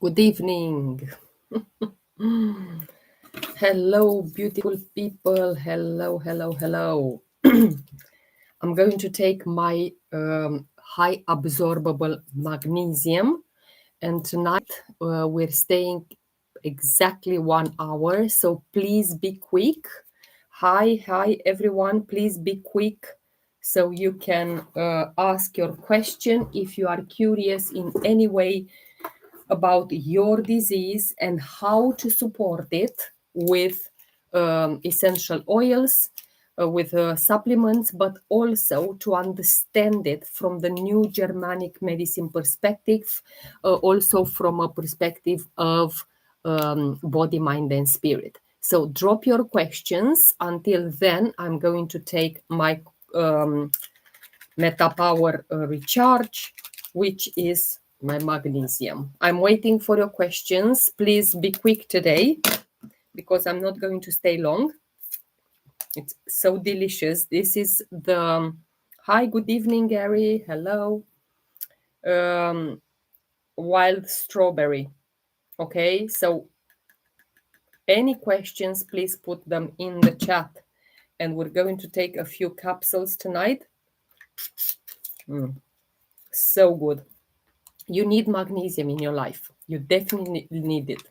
Good evening. Hello, beautiful people. Hello, hello, hello. I'm going to take my high absorbable magnesium, and tonight we're staying exactly 1 hour. So please be quick. Hi, everyone. Please be quick so you can ask your question if you are curious in any way about your disease and how to support it with essential oils, with supplements, but also to understand it from the new Germanic medicine perspective, also from a perspective of body, mind, and spirit. So drop your questions. Until then, I'm going to take my Meta Power Recharge, which is my magnesium. I'm waiting for your questions. Please be quick today because I'm not going to stay long. It's so delicious. This is the hi, good evening, Gary. Hello. Wild strawberry. Okay, so any questions, please put them in the chat. And we're going to take a few capsules tonight. So good. You need magnesium in your life. You definitely need it.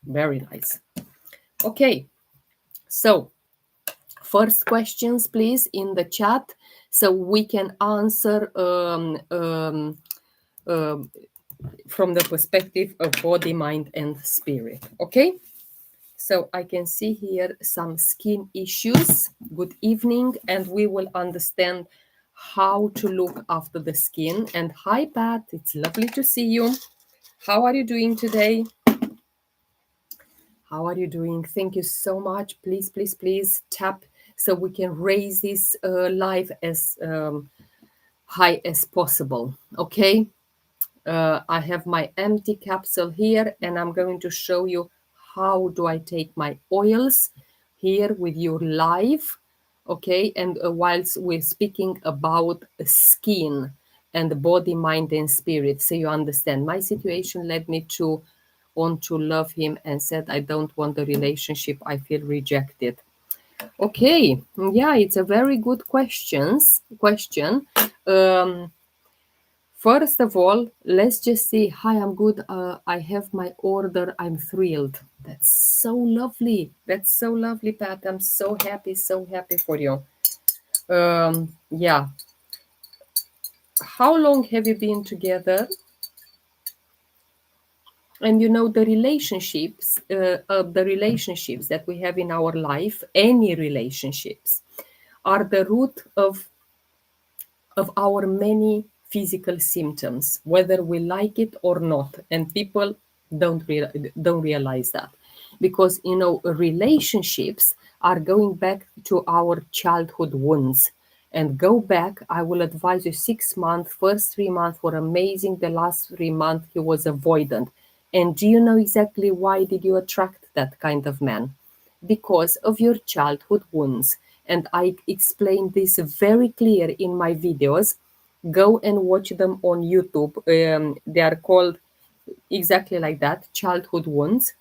Very nice. Okay, so first questions, please, in the chat so we can answer from the perspective of body, mind, and spirit. Okay, so I can see here some skin issues. Good evening, and we will understand how to look after the skin. And hi, Pat, it's lovely to see you. How are you doing today? How are you doing? Thank you so much. Please, please, please tap so we can raise this live as high as possible. Okay. I have my empty capsule here and I'm going to show you how do I take my oils here with you live. Okay. And whilst we're speaking about skin and body, mind, and spirit, so you understand my situation led me to want to love him and said, I don't want the relationship. I feel rejected. Okay. Yeah, it's a very good question. Um, First of all, let's just see. Hi, I'm good. I have my order. I'm thrilled. That's so lovely. That's so lovely, Pat. I'm so happy for you. Yeah. How long have you been together? And you know the relationships that we have in our life, any relationships, are the root of our many physical symptoms, whether we like it or not. And people don't realize that, because relationships are going back to our childhood wounds. And go back, I will advise you, 6 months, first 3 months were amazing. The last 3 months he was avoidant. And do you know exactly why did you attract that kind of man? Because of your childhood wounds. And I explain this very clear in my videos. Go and watch them on YouTube. They are called exactly like that, childhood wounds.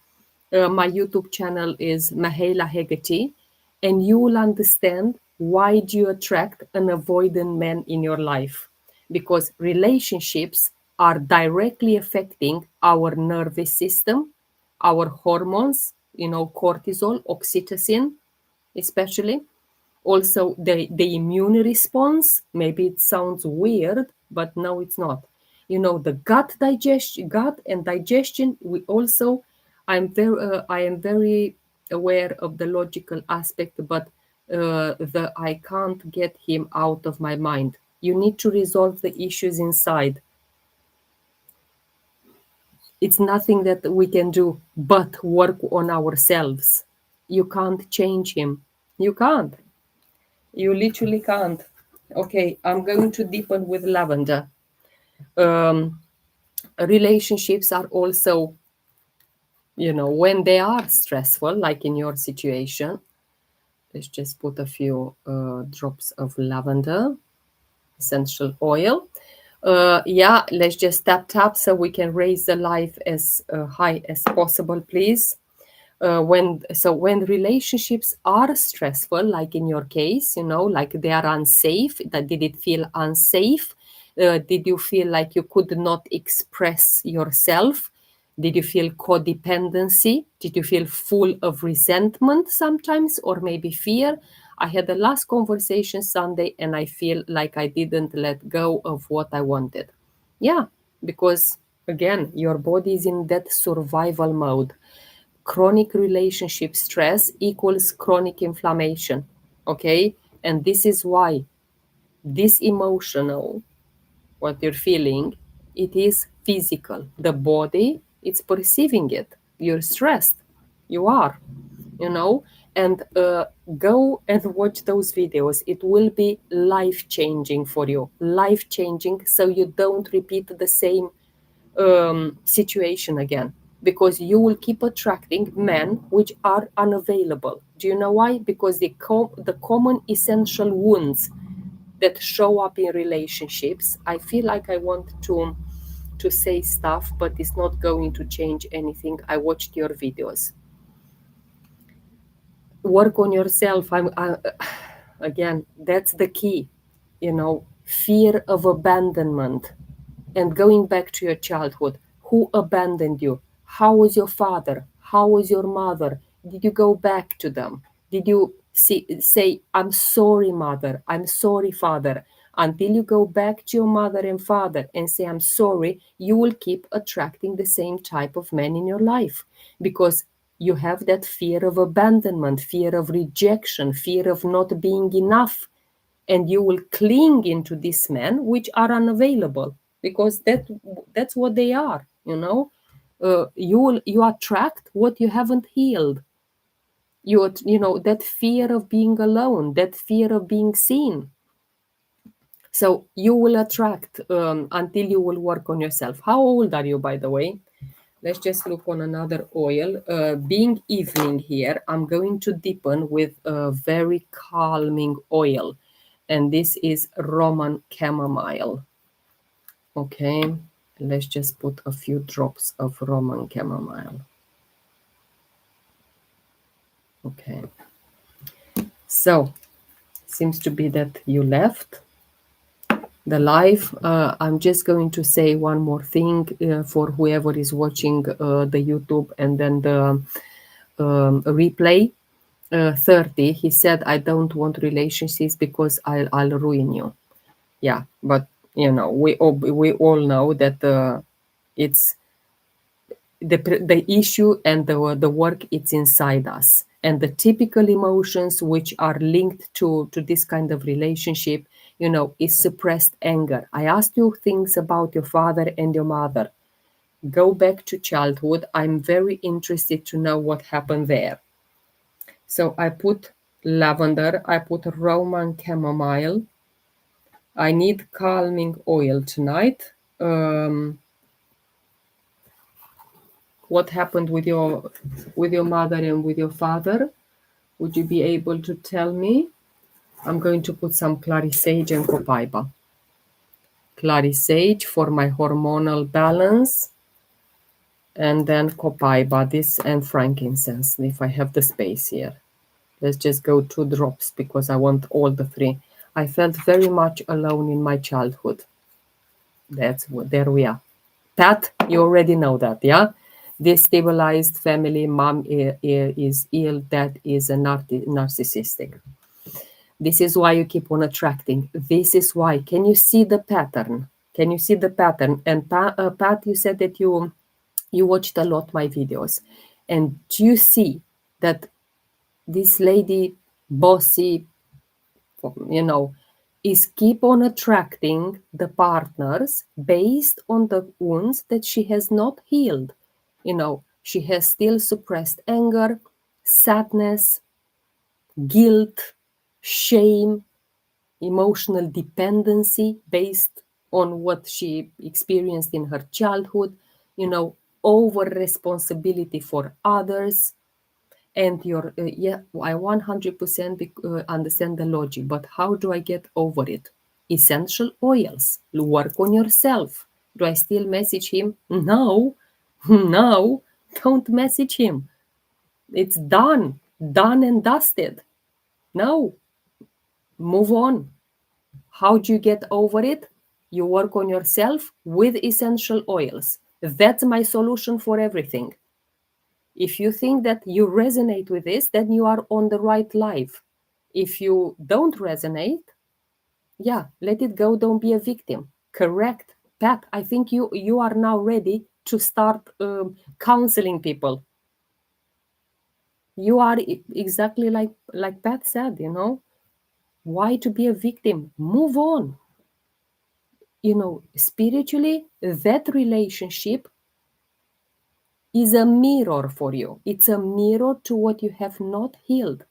My YouTube channel is Mahela Hegeti, and you will understand why do you attract an avoidant man in your life. Because relationships are directly affecting our nervous system, our hormones, cortisol, oxytocin, especially. Also, the immune response. Maybe it sounds weird, but no, it's not. The gut and digestion. We also, I am very aware of the logical aspect, but the I can't get him out of my mind. You need to resolve the issues inside. It's nothing that we can do but work on ourselves. You can't change him. You can't. You literally can't. Okay, I'm going to deepen with lavender. Um, Relationships are also, when they are stressful, like in your situation. Let's just put a few drops of lavender essential oil. Yeah, let's just tap so we can raise the live as high as possible, please. When relationships are stressful, like in your case, like they are unsafe, that did it feel unsafe? Did you feel like you could not express yourself? Did you feel codependency? Did you feel full of resentment sometimes, or maybe fear? I had the last conversation Sunday and I feel like I didn't let go of what I wanted. Yeah, because again, your body is in that survival mode. Chronic relationship stress equals chronic inflammation. Okay. And this is why this emotional, what you're feeling, it is physical. The body, it's perceiving it. You're stressed. You are, you know, and go and watch those videos. It will be life changing for you, life changing, so you don't repeat the same situation again, because you will keep attracting men which are unavailable. Do you know why? Because the common essential wounds that show up in relationships. I feel like I want to say stuff, but it's not going to change anything. I watched your videos. Work on yourself. Again, that's the key. Fear of abandonment. And going back to your childhood, who abandoned you? How was your father? How was your mother? Did you go back to them? Did you say, I'm sorry, mother, I'm sorry, father? Until you go back to your mother and father and say, I'm sorry, you will keep attracting the same type of men in your life, because you have that fear of abandonment, fear of rejection, fear of not being enough, and you will cling into these men which are unavailable, because that's what they are. You attract what you haven't healed. That fear of being alone, that fear of being seen. So you will attract until you will work on yourself. How old are you, by the way? Let's just look on another oil. Being evening here, I'm going to deepen with a very calming oil. And this is Roman chamomile. Okay, let's just put a few drops of Roman chamomile. Okay. So, seems to be that you left the live. I'm just going to say one more thing for whoever is watching the YouTube and then the replay. 30, he said, I don't want relationships because I'll ruin you. Yeah, but we all know that it's the issue, and the work, it's inside us, and the typical emotions which are linked to this kind of relationship, is suppressed anger. I asked you things about your father and your mother. Go back to childhood. I'm very interested to know what happened there. So I put lavender, I put Roman chamomile. I need calming oil tonight. What happened with your mother and with your father? Would you be able to tell me? I'm going to put some clary sage and copaiba. Clary sage for my hormonal balance, and then copaiba, this, and frankincense, if I have the space here. Let's just go 2 drops because I want all the 3. I felt very much alone in my childhood. There we are. Pat, you already know that, yeah? Destabilized family, mom is ill, dad is a narcissistic. This is why you keep on attracting. This is why. Can you see the pattern? Can you see the pattern? And Pat, you said that you watched a lot my videos. And do you see that this lady, bossy, is keep on attracting the partners based on the wounds that she has not healed. She has still suppressed anger, sadness, guilt, shame, emotional dependency based on what she experienced in her childhood, over responsibility for others. And I 100% understand the logic, but how do I get over it? essential oils. Work on yourself. Do I still message him? No. No, don't message him. It's done and dusted. No, move on. How do you get over it? You work on yourself with essential oils. That's my solution for everything. If you think that you resonate with this, then you are on the right life. If you don't resonate, yeah, let it go. Don't be a victim. Correct. Pat, I think you are now ready to start counseling people. You are exactly like Pat said, why to be a victim? Move on. Spiritually, that relationship is a mirror for you. It's a mirror to what you have not healed.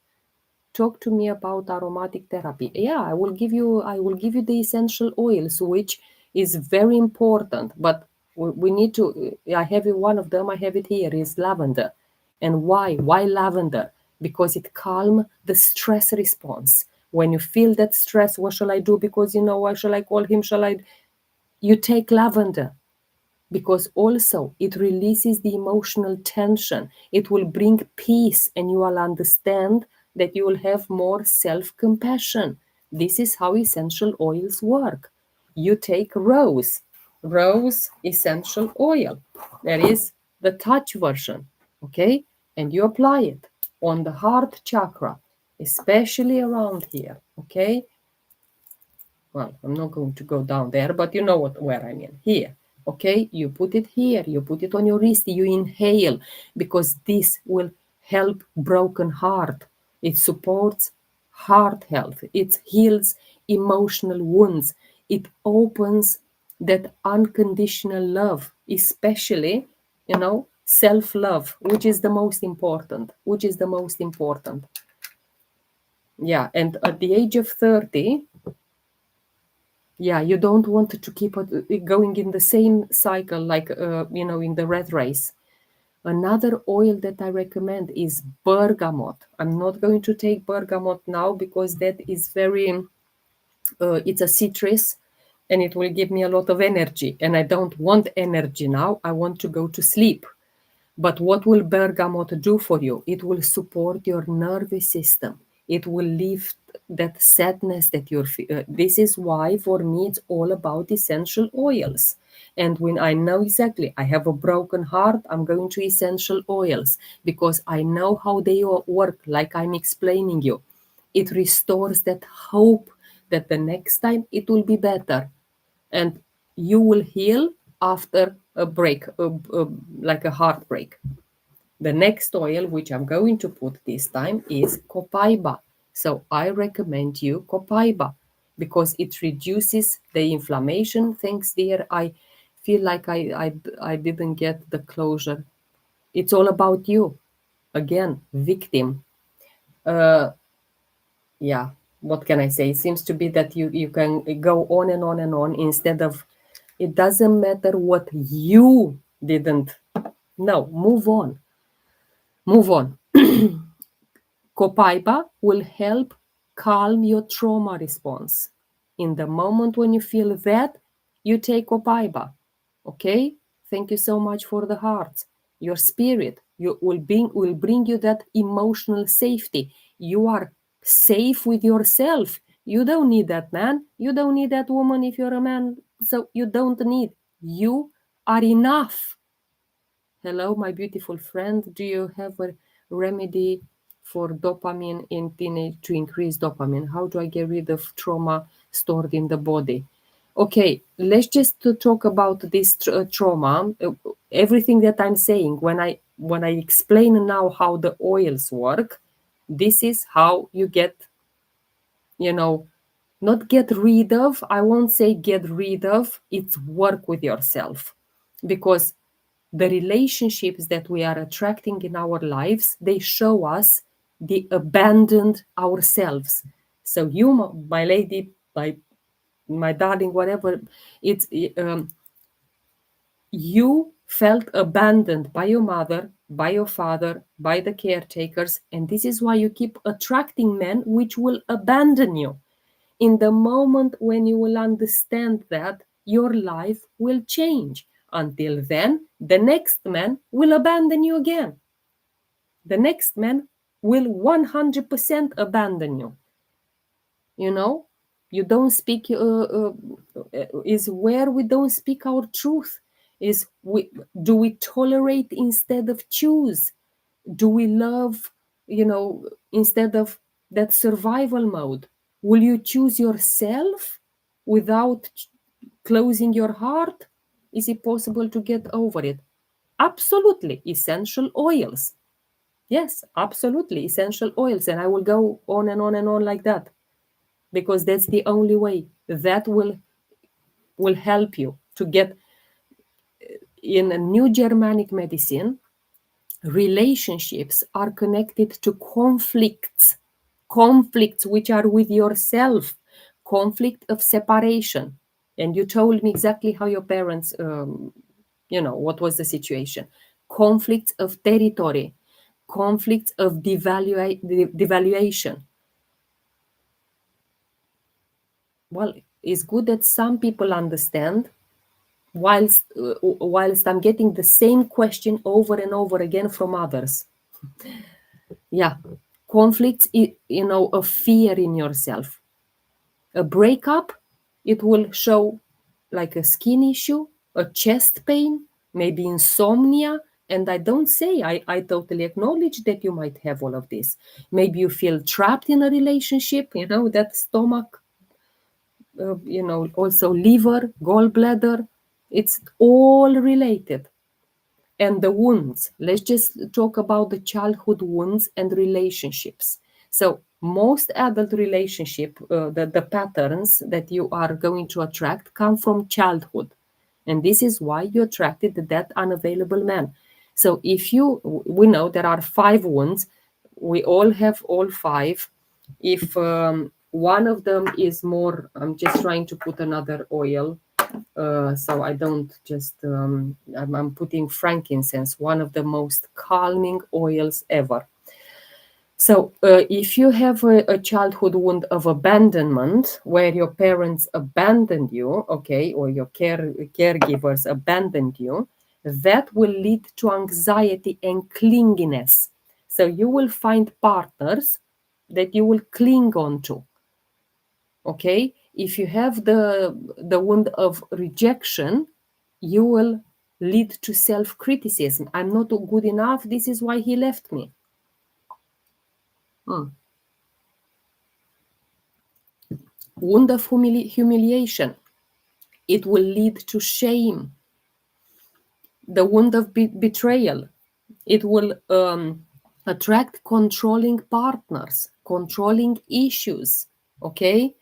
Talk to me about aromatic therapy. Yeah, I will give you the essential oils, which is very important. But we need to. I have one of them. I have it here. Is lavender. And why? Why lavender? Because it calms the stress response. When you feel that stress, what shall I do? Because what shall I call him? You take lavender, because also it releases the emotional tension. It will bring peace, and you will understand that you will have more self-compassion. This is how essential oils work. You take rose essential oil. There is the touch version, okay? And you apply it on the heart chakra, especially around here, okay? Well, I'm not going to go down there, but you know where I mean. Here, okay? You put it here. You put it on your wrist. You inhale, because this will help broken heart. It supports heart health. It heals emotional wounds. It opens that unconditional love, especially, self-love, which is the most important. Yeah, and at the age of 30, yeah, you don't want to keep going in the same cycle, like in the red race. Another oil that I recommend is bergamot. I'm not going to take bergamot now, because that is very it's a citrus, and it will give me a lot of energy, and I don't want energy now. I want to go to sleep. But what will bergamot do for you? It will support your nervous system. It will lift that sadness that you're feeling. This is why, for me, it's all about essential oils. And when I know exactly, I have a broken heart, I'm going to essential oils, because I know how they work, like I'm explaining you. It restores that hope that the next time it will be better. And you will heal after a break, like a heartbreak. The next oil, which I'm going to put this time, is copaiba. So I recommend you copaiba, because it reduces the inflammation. Thanks, dear. I feel like I didn't get the closure. It's all about you. Again, victim. Yeah, what can I say? It seems to be that you can go on and on and on, instead of, it doesn't matter what you didn't. No, move on. Copaiba will help calm your trauma response. In the moment when you feel that, you take copaiba. Okay? Thank you so much for the heart. Your spirit will bring you that emotional safety. You are safe with yourself. You don't need that man. You don't need that woman if you're a man. So you don't need. You are enough. Hello, my beautiful friend. Do you have a remedy for dopamine in teenage, to increase dopamine? How do I get rid of trauma stored in the body? Okay, let's just talk about this trauma. Everything that I'm saying, when I explain now how the oils work, this is how you get, not get rid of. I won't say get rid of. It's work with yourself, because the relationships that we are attracting in our lives, they show us the abandoned ourselves. So you, my lady, my darling, whatever, it's you felt abandoned by your mother, by your father, by the caretakers, and this is why you keep attracting men which will abandon you. in the moment when you will understand that, your life will change. Until then, the next man will abandon you again. The next man will 100% abandon you. You know, you don't speak, is where we don't speak our truth. Is do we tolerate instead of choose? Do we love, instead of that survival mode? Will you choose yourself without closing your heart? Is it possible to get over it? Absolutely. Essential oils. Yes, absolutely. Essential oils. And I will go on and on and on like that, because that's the only way that will help you to get. In a new Germanic medicine, relationships are connected to conflicts which are with yourself, conflict of separation. And you told me exactly how your parents, what was the situation. Conflicts of territory, conflicts of devaluation. Well, it's good that some people understand, whilst I'm getting the same question over and over again from others. Yeah, conflicts, of fear in yourself. A breakup, it will show like a skin issue, a chest pain, maybe insomnia. And I don't say, I totally acknowledge that you might have all of this. Maybe you feel trapped in a relationship, that stomach, also liver, gallbladder. It's all related. And the wounds, let's just talk about the childhood wounds and relationships. So most adult relationship, the patterns that you are going to attract come from childhood. And this is why you attracted that unavailable man. So we know there are 5 wounds. We all have all 5. If one of them is more, I'm just trying to put another oil, so I don't just, I'm putting frankincense, one of the most calming oils ever. So if you have a childhood wound of abandonment, where your parents abandoned you, okay, or your caregivers abandoned you, that will lead to anxiety and clinginess. So you will find partners that you will cling on to. Okay, if you have the wound of rejection, you will lead to self-criticism. I'm not good enough. This is why he left me. Wound of humiliation. It will lead to shame. The wound of betrayal. It will attract controlling partners, controlling issues. Okay,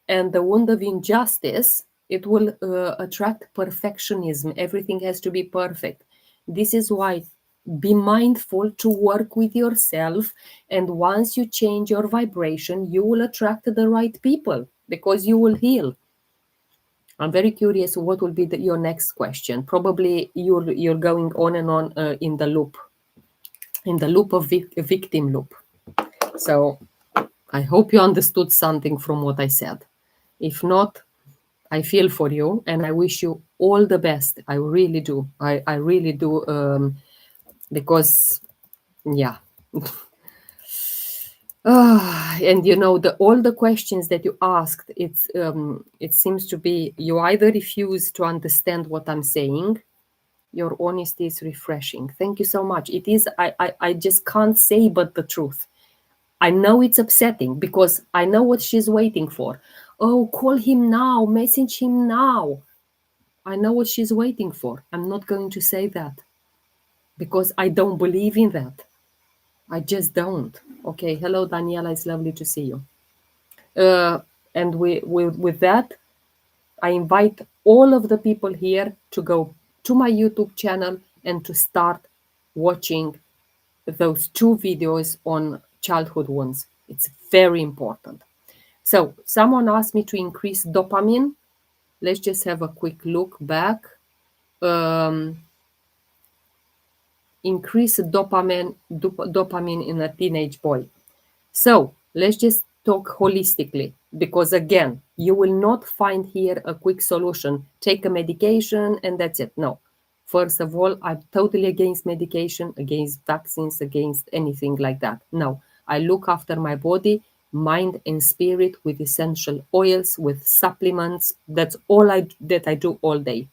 and the wound of injustice, it will attract perfectionism. Everything has to be perfect. This is why, be mindful to work with yourself, and once you change your vibration, you will attract the right people, because you will heal. I'm very curious what will be your next question. Probably you're going on and on in the loop of victim loop. So I hope you understood something from what I said. If not, I feel for you, and I wish you all the best. I really do. I really do, because, yeah. And all the questions that you asked, it seems to be you either refuse to understand what I'm saying. Your honesty is refreshing. Thank you so much. It is. I just can't say but the truth. I know it's upsetting, because I know what she's waiting for. Oh, call him now, message him now. I know what she's waiting for. I'm not going to say that, because I don't believe in that. I just don't. Okay, hello, Daniela. It's lovely to see you. And with that, I invite all of the people here to go to my YouTube channel and to start watching those 2 videos on childhood wounds. It's very important. So someone asked me to increase dopamine. Let's just have a quick look back. Increase dopamine in a teenage boy. So let's just talk holistically, because again, you will not find here a quick solution. Take a medication and that's it. No. First of all, I'm totally against medication, against vaccines, against anything like that. No. I look after my body, mind and spirit with essential oils, with supplements. That's all that I do all day.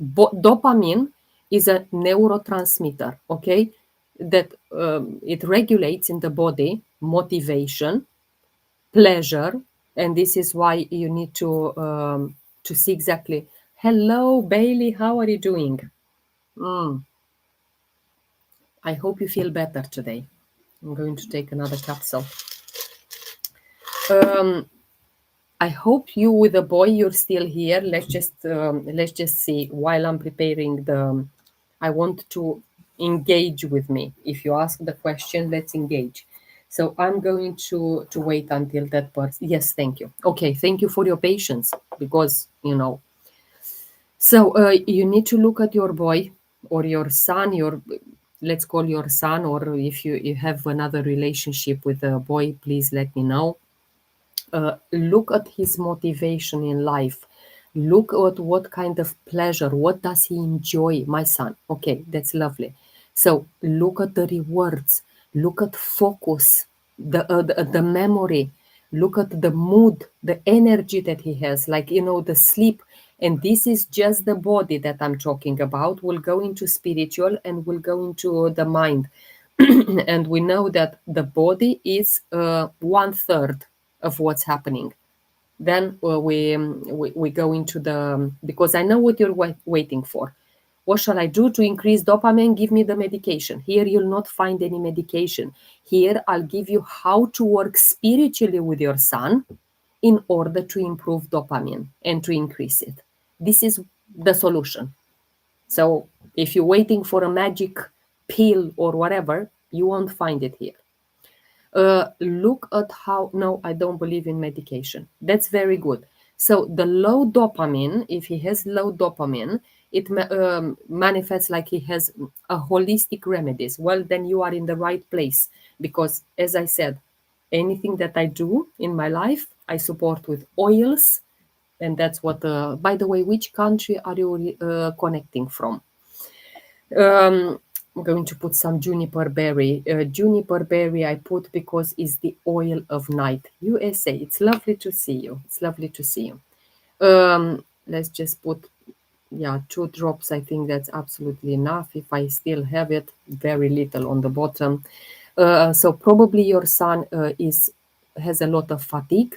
Dopamine is a neurotransmitter, okay, that it regulates in the body motivation, pleasure, and this is why you need to see exactly. Hello, Bailey, how are you doing? I hope you feel better today. I'm going to take another capsule. I hope you with the boy you're still here. Let's just see while I'm preparing the. I want to engage with me. If you ask the question, let's engage. So I'm going to wait until that person. Yes, thank you. Okay, thank you for your patience because So you need to look at your boy or your son. Your let's call your son, or if you have another relationship with a boy, please let me know. Look at his motivation in life. Look at what kind of pleasure, what does he enjoy, my son. Okay, that's lovely. So look at the rewards, look at focus, the memory, look at the mood, the energy that he has, like the sleep. And this is just the body that I'm talking about. We'll go into spiritual and we'll go into the mind. And we know that the body is 1/3 of what's happening. Then we go into the because I know what you're waiting for. What shall I do to increase dopamine? Give me the medication. Here you'll not find any medication. Here I'll give you how to work spiritually with your son in order to improve dopamine and to increase it. This is the solution. So if you're waiting for a magic pill or whatever, you won't find it here. Look at how, no, I don't believe in medication. That's very good. So the low dopamine, if he has low dopamine, it manifests like he has a holistic remedies. Well, then you are in the right place because, as I said, anything that I do in my life, I support with oils. And that's what, by the way, which country are you connecting from? I'm going to put some juniper berry. Juniper berry I put because it's the oil of night. USA, it's lovely to see you. It's lovely to see you. Let's just put, 2 drops. I think that's absolutely enough. If I still have it, very little on the bottom. So probably your son has a lot of fatigue.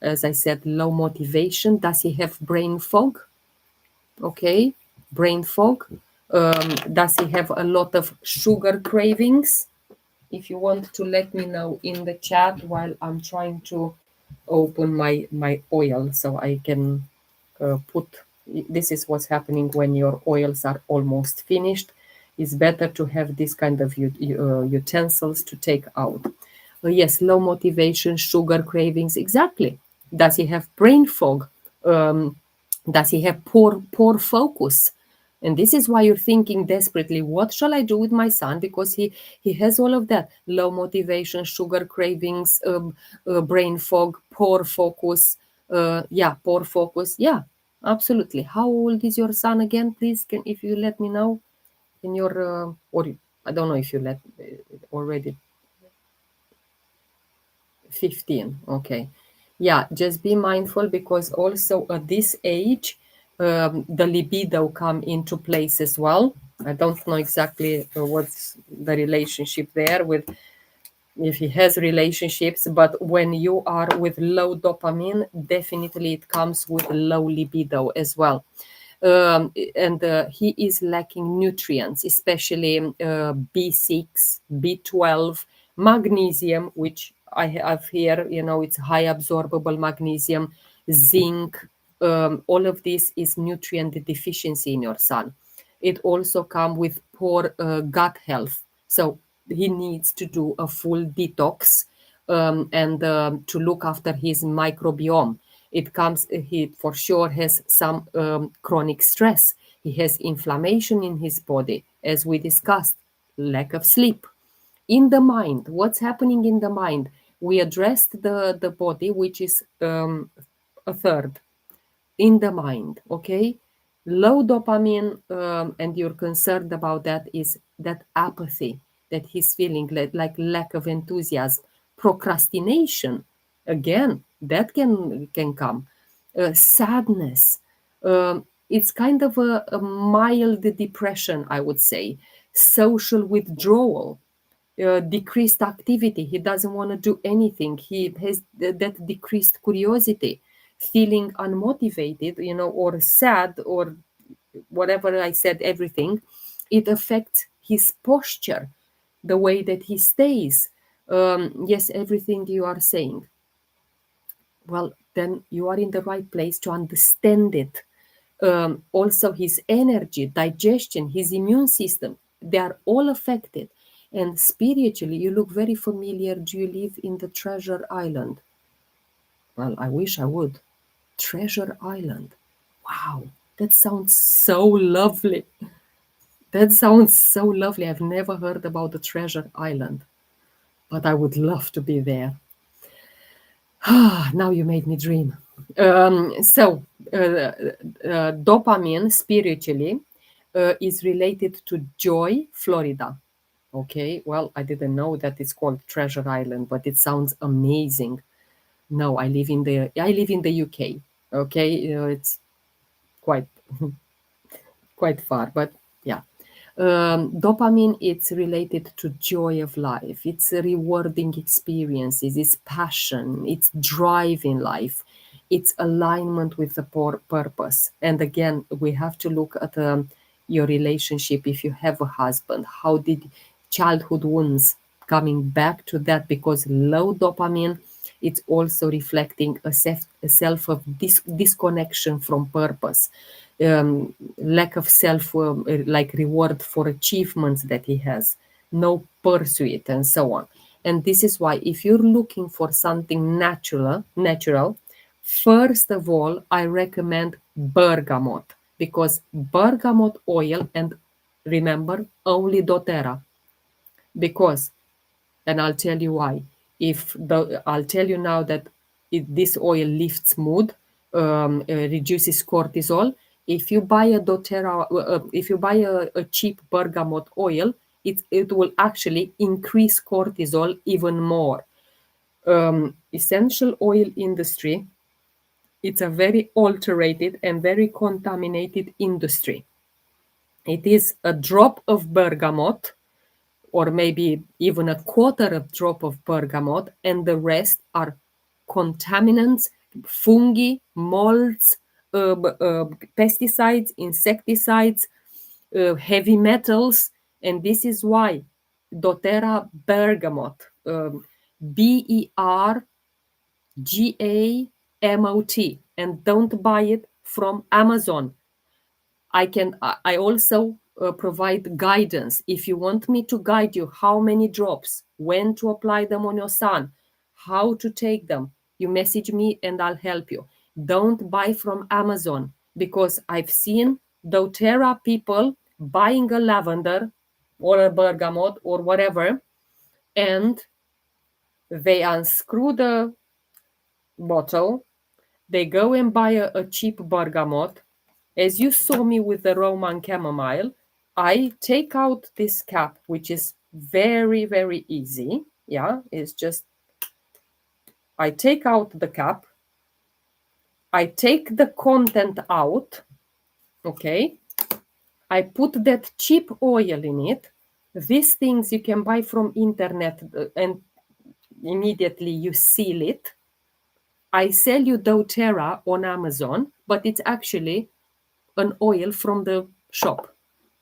As I said, low motivation. Does he have brain fog? Okay, brain fog. Does he have a lot of sugar cravings? If you want to let me know in the chat while I'm trying to open my oil so I can put. This is what's happening when your oils are almost finished. It's better to have this kind of utensils to take out. Yes, low motivation, sugar cravings. Exactly. Does he have brain fog? Does he have poor focus? And this is why you're thinking desperately, what shall I do with my son? Because he has all of that: low motivation, sugar cravings, brain fog, poor focus. Poor focus. Yeah, absolutely. How old is your son again? Please, if you let me know in your I don't know if you let already. 15. Okay. Yeah, just be mindful because also at this age, the libido come into place as well. I don't know exactly what's the relationship there with if he has relationships, but when you are with low dopamine, definitely it comes with low libido as well. And he is lacking nutrients, especially B6, B12, magnesium, which I have here, it's high absorbable magnesium, zinc. All of this is nutrient deficiency in your son. It also comes with poor gut health. So he needs to do a full detox and to look after his microbiome. He for sure has some chronic stress. He has inflammation in his body, as we discussed, lack of sleep. In the mind, what's happening in the mind? we addressed the body, which is a third in the mind. Okay, low dopamine, and you're concerned about that, is that apathy that he's feeling, like lack of enthusiasm, procrastination. Again, that can come. Sadness. It's kind of a mild depression, I would say. Social withdrawal, decreased activity. He doesn't want to do anything. He has that decreased curiosity, feeling unmotivated, or sad, or whatever I said, everything. It affects his posture, the way that he stays. Yes, everything you are saying. Well, then you are in the right place to understand it. Also, his energy, digestion, his immune system, they are all affected. And spiritually, you look very familiar. Do you live in the Treasure Island? Well, I wish I would. Treasure Island. Wow, that sounds so lovely. That sounds so lovely. I've never heard about the Treasure Island, but I would love to be there. Now you made me dream. Dopamine spiritually is related to Joy, Florida. Okay, well, I didn't know that it's called Treasure Island, but it sounds amazing. No, I live in the UK. Okay, it's quite quite far, but yeah. Dopamine, it's related to joy of life. It's rewarding experiences. It's passion. It's drive in life. It's alignment with the purpose. And again, we have to look at your relationship. If you have a husband, how did childhood wounds, coming back to that, because low dopamine, it's also reflecting a self of disconnection from purpose, lack of self, like reward for achievements that he has, no pursuit, and so on. And this is why, if you're looking for something natural, first of all, I recommend bergamot, because bergamot oil, and remember, only doTERRA, because, and I'll tell you why. I'll tell you now that this oil lifts mood, reduces cortisol. If you buy a doTERRA, if you buy a cheap bergamot oil, it will actually increase cortisol even more. Essential oil industry, it's a very alterated and very contaminated industry. It is a drop of bergamot, or maybe even a quarter of drop of bergamot, and the rest are contaminants, fungi, molds, pesticides, insecticides, heavy metals. And this is why doTERRA bergamot, bergamot, and don't buy it from Amazon. I also provide guidance. If you want me to guide you how many drops, when to apply them on your son, how to take them, you message me and I'll help you. Don't buy from Amazon, because I've seen doTERRA people buying a lavender or a bergamot or whatever, and they unscrew the bottle, they go and buy a cheap bergamot. As you saw me with the Roman chamomile, I take out this cap, which is very, very easy. Yeah, it's just, I take out the cap, I take the content out, okay? I put that cheap oil in it. These things you can buy from internet, and immediately you seal it. I sell you doTERRA on Amazon, but it's actually an oil from the shop.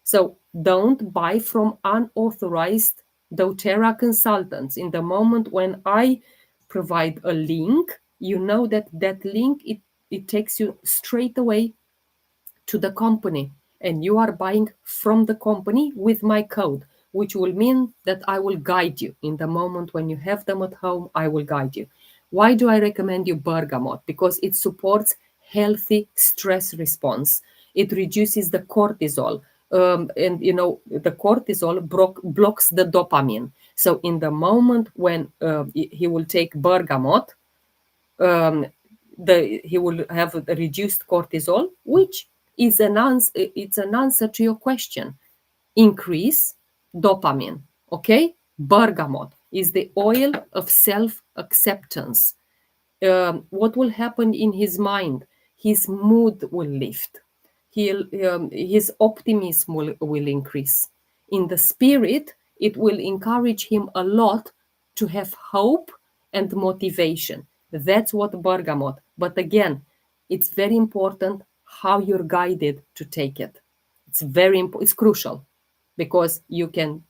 So don't buy from unauthorized doTERRA consultants. In the moment when I provide a link, you know that link, it takes you straight away to the company, and you are buying from the company with my code, which will mean that I will guide you. In the moment when you have them at home, I will guide you. Why do I recommend you bergamot? Because it supports healthy stress response. It reduces the cortisol, and the cortisol blocks the dopamine. So in the moment when he will take bergamot, um, he will have a reduced cortisol, which is it's an answer to your question. Increase dopamine. Okay, bergamot is the oil of self-acceptance. What will happen in his mind? His mood will lift. His optimism will increase. In the spirit, it will encourage him a lot to have hope and motivation. That's what bergamot. But again, it's very important how you're guided to take it. It's very important. It's crucial because you can,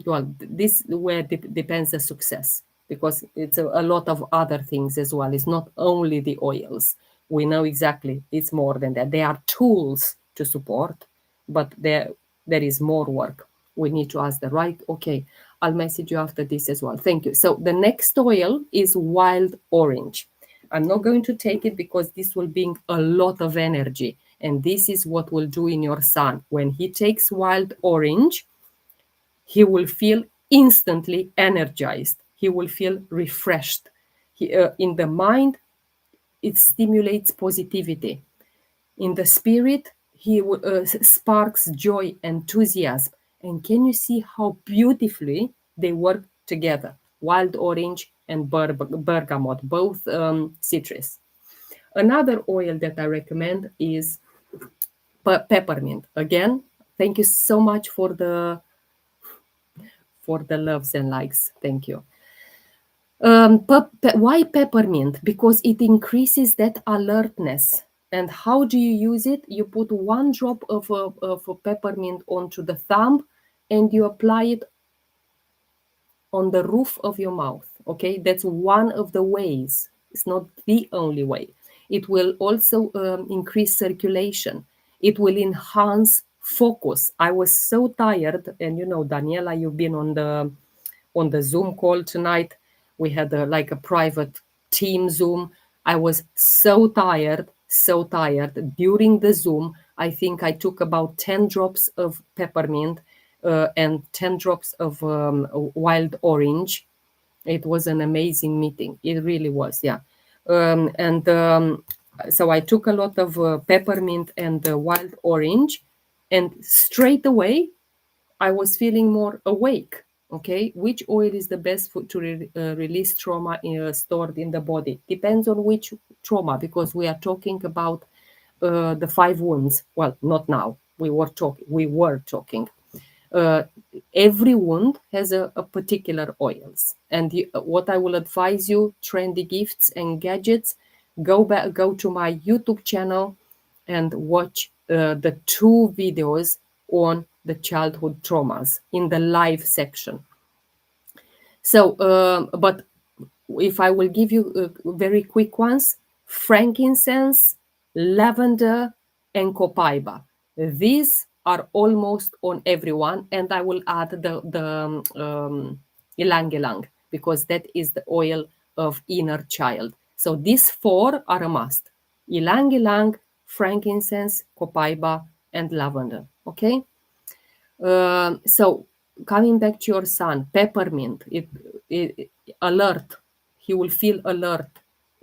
well, this where depends the success, because it's a lot of other things as well. It's not only the oils. We know exactly it's more than that. They are tools to support, but there is more work. We need to ask the right. Okay, I'll message you after this as well. Thank you. So the next oil is wild orange. I'm not going to take it because this will bring a lot of energy, and this is what will do in your son. When he takes wild orange, he will feel instantly energized. He will feel refreshed. In the mind, it stimulates positivity. In the spirit, he sparks joy, enthusiasm. And can you see how beautifully they work together? Wild orange and bergamot, both citrus. Another oil that I recommend is peppermint. Again, thank you so much for the loves and likes. Thank you. Why peppermint? Because it increases that alertness. And how do you use it? You put 1 drop of a peppermint onto the thumb and you apply it on the roof of your mouth. Okay, that's one of the ways. It's not the only way. It will also increase circulation. It will enhance focus. I was so tired, and you know, Daniela, you've been on the Zoom call tonight. We had like a private team Zoom. I was so tired, so tired. During the Zoom, I think I took about 10 drops of peppermint and 10 drops of wild orange. It was an amazing meeting. It really was, yeah. And so I took a lot of peppermint and wild orange, and straight away I was feeling more awake. Okay, which oil is the best to release trauma stored in the body? Depends on which trauma, because we are talking about the 5 wounds. Well, not now. We were talking. Uh, every wound has a particular oils, and what I will advise you, trendy gifts and gadgets, go to my YouTube channel and watch the 2 videos on the childhood traumas in the live section. So but if I will give you very quick ones: frankincense, lavender, and copaiba. These are almost on everyone, and I will add the ylang ylang, because that is the oil of inner child. So these 4 are a must: ylang ylang, frankincense, copaiba, and lavender. Okay. So coming back to your son, peppermint, it alert. He will feel alert.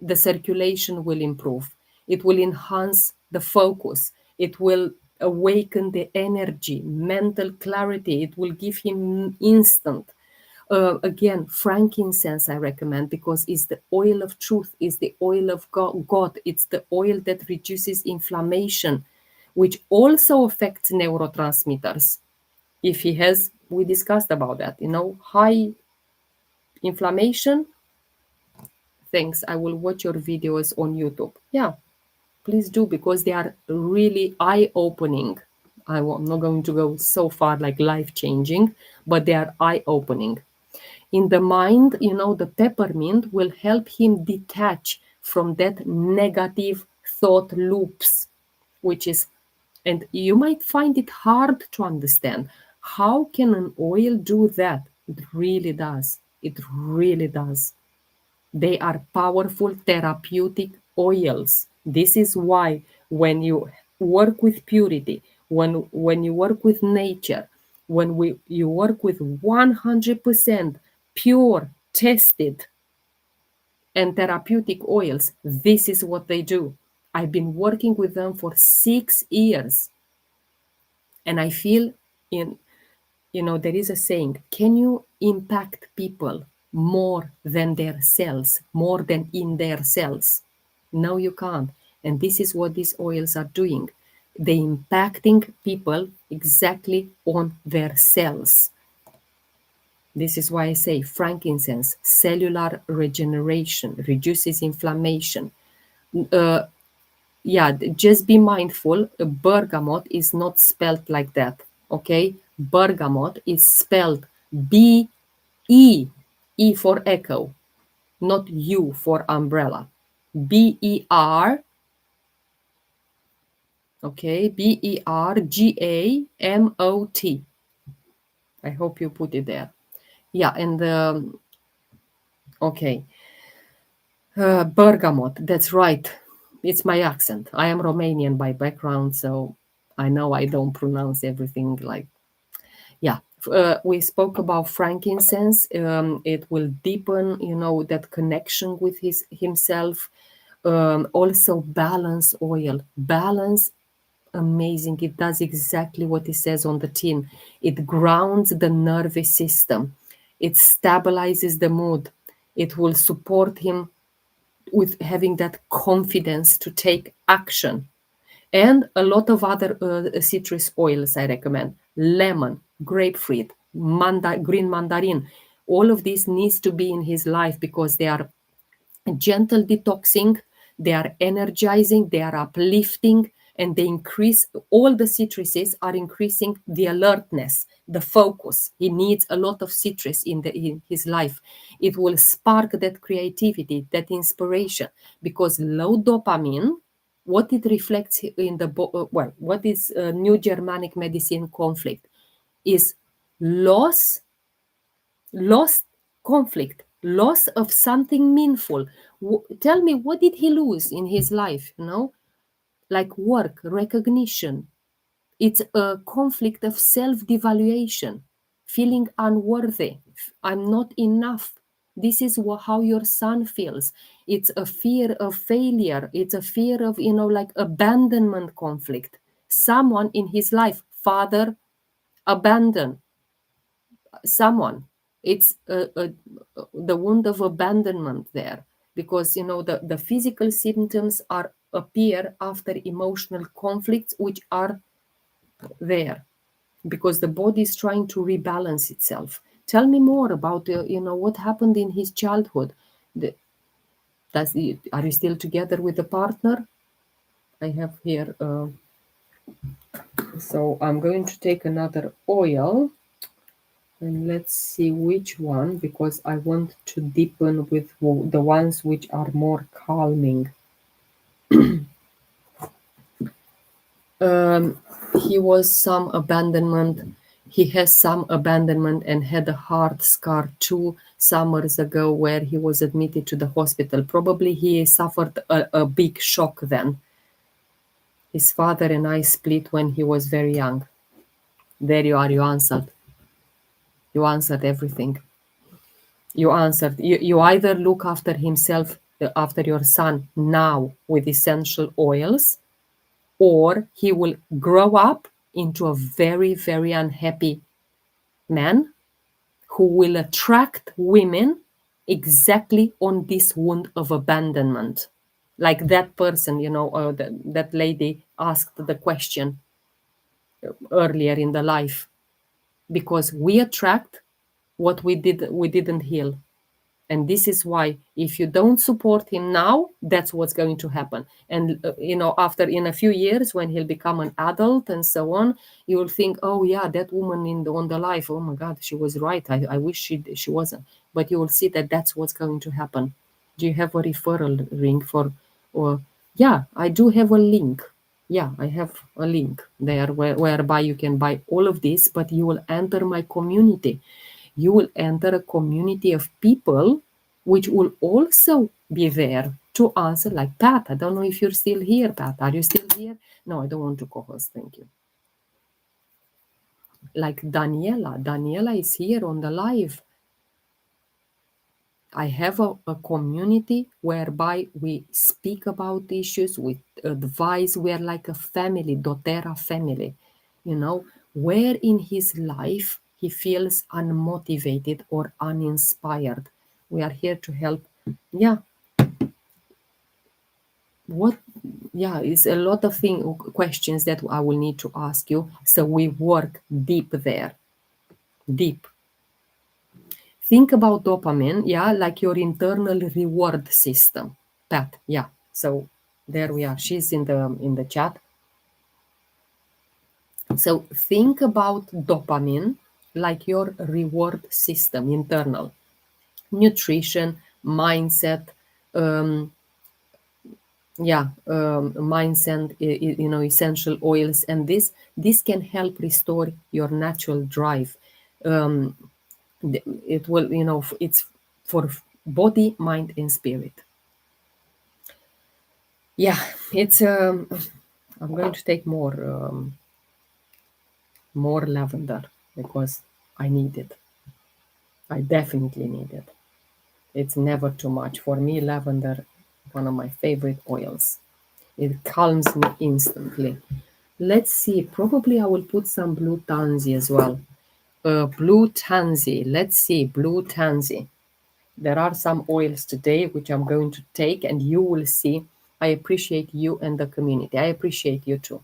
The circulation will improve. It will enhance the focus. It will awaken the energy, mental clarity. It will give him instant. Again, frankincense I recommend, because it's the oil of truth, it's the oil of God. It's the oil that reduces inflammation, which also affects neurotransmitters. If he has, we discussed about that, high inflammation. Thanks, I will watch your videos on YouTube. Yeah, please do, because they are really eye-opening. I'm not going to go so far like life-changing, but they are eye-opening. In the mind, the peppermint will help him detach from that negative thought loops, which is, and you might find it hard to understand. How can an oil do that? It really does. It really does. They are powerful therapeutic oils. This is why when you work with purity, when you work with nature, when you work with 100% pure, tested, and therapeutic oils, this is what they do. I've been working with them for 6 years, and I feel in, there is a saying, can you impact people more than their cells, more than in their cells? No, you can't. And this is what these oils are doing. They're impacting people exactly on their cells. This is why I say frankincense, cellular regeneration, reduces inflammation. Yeah, just be mindful. Bergamot is not spelled like that. Okay, bergamot is spelled B-E, E for echo, not U for umbrella. B-E-R, okay, Bergamot. I hope you put it there. Yeah, and okay, bergamot, that's right. It's my accent. I am Romanian by background, so I know I don't pronounce everything like, yeah. We spoke about frankincense. It will deepen, that connection with himself. Also, balance oil. Balance, amazing. It does exactly what it says on the tin. It grounds the nervous system. It stabilizes the mood. It will support him with having that confidence to take action. And a lot of other citrus oils I recommend. Lemon, grapefruit, green mandarin. All of this needs to be in his life because they are gentle detoxing, they are energizing, they are uplifting, and they increase, all the citruses are increasing the alertness, the focus. He needs a lot of citrus in his life. It will spark that creativity, that inspiration, because low dopamine, what it reflects in the what is New Germanic medicine conflict is loss, lost conflict, loss of something meaningful. Tell me, what did he lose in his life? Like work, recognition. It's a conflict of self-devaluation, feeling unworthy. I'm not enough. This is how your son feels. It's a fear of failure. It's a fear of, like abandonment conflict. Someone in his life, father, abandoned someone. It's the wound of abandonment there, because the physical symptoms are appear after emotional conflicts, which are there because the body is trying to rebalance itself. Tell me more about what happened in his childhood. The, are you still together with the partner? I have here. So I'm going to take another oil. And let's see which one, because I want to deepen with the ones which are more calming. He was some abandonment. He has some abandonment and had a heart scar 2 summers ago where he was admitted to the hospital. Probably he suffered a big shock then. His father and I split when he was very young. There you are, you answered. You answered everything. You answered. You either look after himself, after your son now with essential oils, or he will grow up into a very, very unhappy man who will attract women exactly on this wound of abandonment. Like that person, that lady asked the question earlier in the life, because we attract what we didn't heal. And this is why, if you don't support him now, that's what's going to happen. And after, in a few years, when he'll become an adult and so on, you will think, oh yeah, that woman on the life, oh my god, she was right. I wish she wasn't. But you will see that that's what's going to happen. Do you have a referral link for, or yeah, I do have a link. Yeah, I have a link there whereby you can buy all of this, but you will enter my community. You will enter a community of people which will also be there to answer, like Pat. I don't know if you're still here, Pat. Are you still here? No, I don't want to co-host. Thank you. like Daniela. Daniela is here on the live. I have a community whereby we speak about issues, we advise. We are like a family, doTERRA family, you know, where in his life he feels unmotivated or uninspired. We are here to help. Yeah, what? Yeah, it's a lot of questions that I will need to ask you. So we work deep there, deep. Think about dopamine, yeah, like your internal reward system. Pat, yeah. So there we are. She's in the chat. So think about dopamine like your reward system, internal nutrition, mindset, um, yeah, mindset, essential oils, and this can help restore your natural drive. Um, it will, it's for body, mind, and spirit. Yeah, it's I'm going to take more lavender because I need it. I definitely need it. It's never too much for me. Lavender, one of my favorite oils. It calms me instantly. Let's see. Probably I will put some blue tansy as well. Blue tansy. Let's see. Blue tansy. There are some oils today which I'm going to take, and you will see. I appreciate you and the community. I appreciate you too.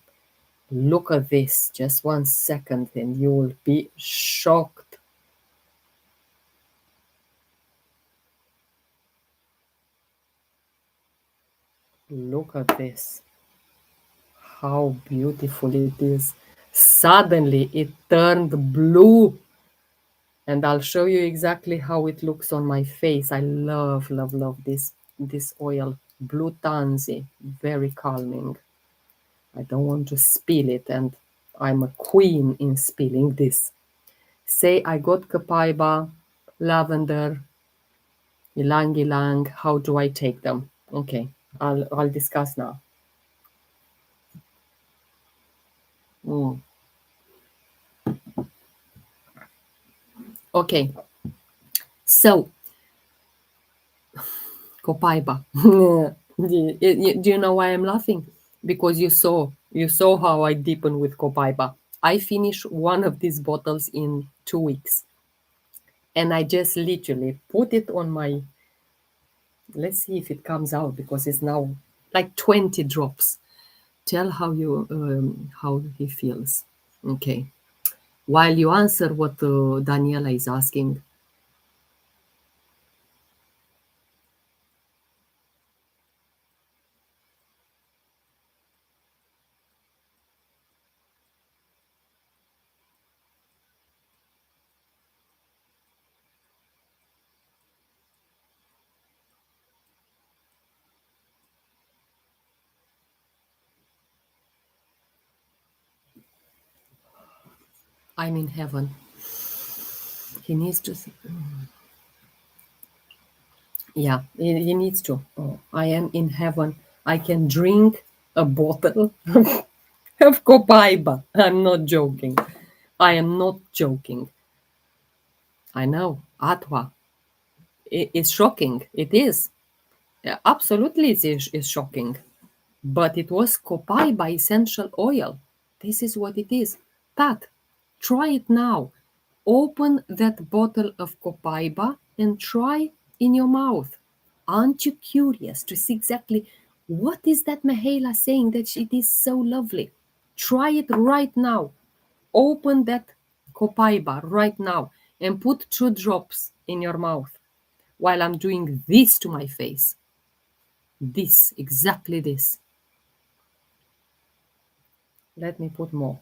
Look at this. Just 1 second, and you will be shocked. Look at this. How beautiful it is. Suddenly it turned blue. And I'll show you exactly how it looks on my face. I love, love, love this oil. Blue tansy. Very calming. I don't want to spill it, and I'm a queen in spilling this. Say I got copaiba, lavender, ylang ylang. How do I take them? Okay, I'll discuss now. Mm. Okay, so copaiba. Do you know why I'm laughing? Because you saw how I deepen with copaiba. I finished one of these bottles in 2 weeks, and I just literally put it on my. Let's see if it comes out because it's now like 20 drops. Tell how he feels. Okay. While you answer what Daniela is asking, I'm in heaven. He needs to. Yeah, he needs to. Oh, I am in heaven. I can drink a bottle of copaiba. I'm not joking. I am not joking. I know. Atwa. It's shocking. It is. Yeah, absolutely, it's shocking. But it was copaiba essential oil. This is what it is. Pat, try it now. Open that bottle of copaiba and try in your mouth. Aren't you curious to see exactly what is that Mahela saying that it is so lovely? Try it right now. Open that copaiba right now and put 2 drops in your mouth while I'm doing this to my face. This, exactly this. Let me put more.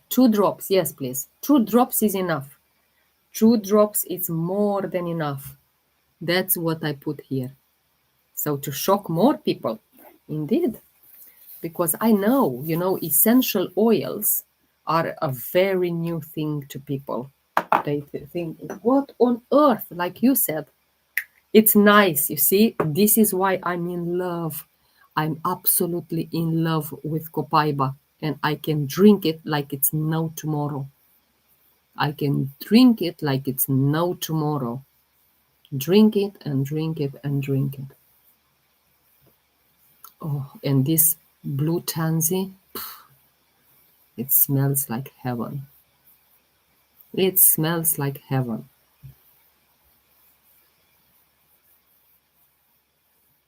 2 drops, yes, please. 2 drops is enough. 2 drops is more than enough. That's what I put here. So to shock more people, indeed, because I know, essential oils are a very new thing to people. They think, what on earth? Like you said, it's nice. You see, this is why I'm in love. I'm absolutely in love with copaiba. and I can drink it like it's no tomorrow. I can drink it like it's no tomorrow. Drink it and drink it and drink it. Oh, and this blue tansy, it smells like heaven. It smells like heaven.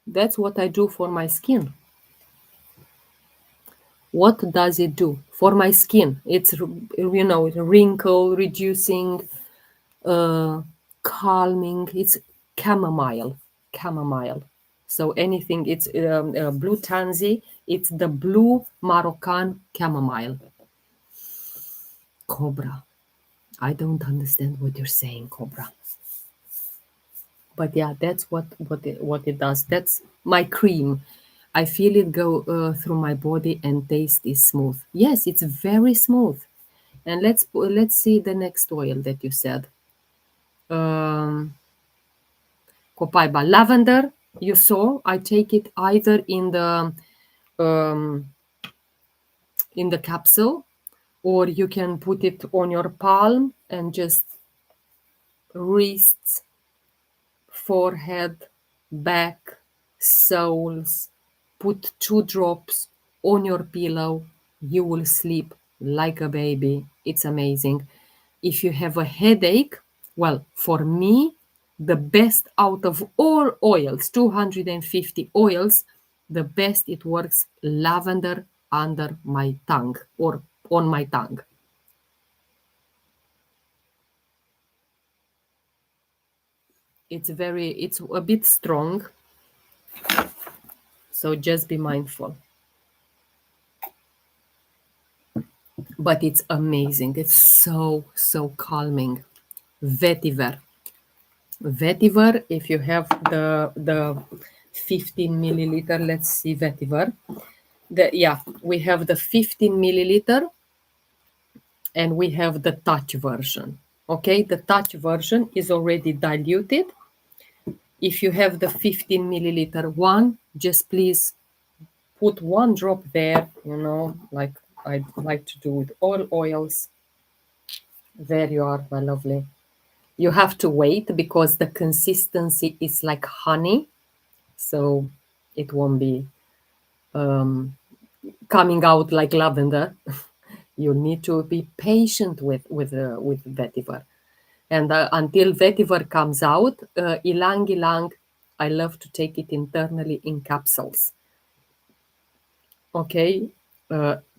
That's what I do for my skin. What does it do for my skin? It's, wrinkle reducing, uh, calming. It's chamomile. Chamomile. So anything, it's blue tansy. It's the blue Moroccan chamomile. Cobra. I don't understand what you're saying, Cobra. But yeah, that's what it does. That's my cream. I feel it go through my body, and taste is smooth. Yes, it's very smooth. And let's see the next oil that you said. Um, Copaiba lavender. You saw. I take it either um, in the capsule, or you can put it on your palm and just wrists, forehead, back, soles. Put 2 drops on your pillow. You will sleep like a baby. It's amazing. If you have a headache, well, for me, the best out of all oils, 250 oils, the best it works lavender under my tongue or on my tongue. It's a bit strong, so just be mindful. But it's amazing. It's so calming. Vetiver. Vetiver, if you have the 15 milliliter, let's see vetiver. We have the 15 milliliter, and we have the touch version. Okay, the touch version is already diluted. If you have the 15 milliliter one, just please put 1 drop there, like I like to do with all oils. There you are, my lovely. You have to wait because the consistency is like honey, so it won't be coming out like lavender. You need to be patient with vetiver, and until vetiver comes out, ylang ylang, I love to take it internally in capsules. Okay,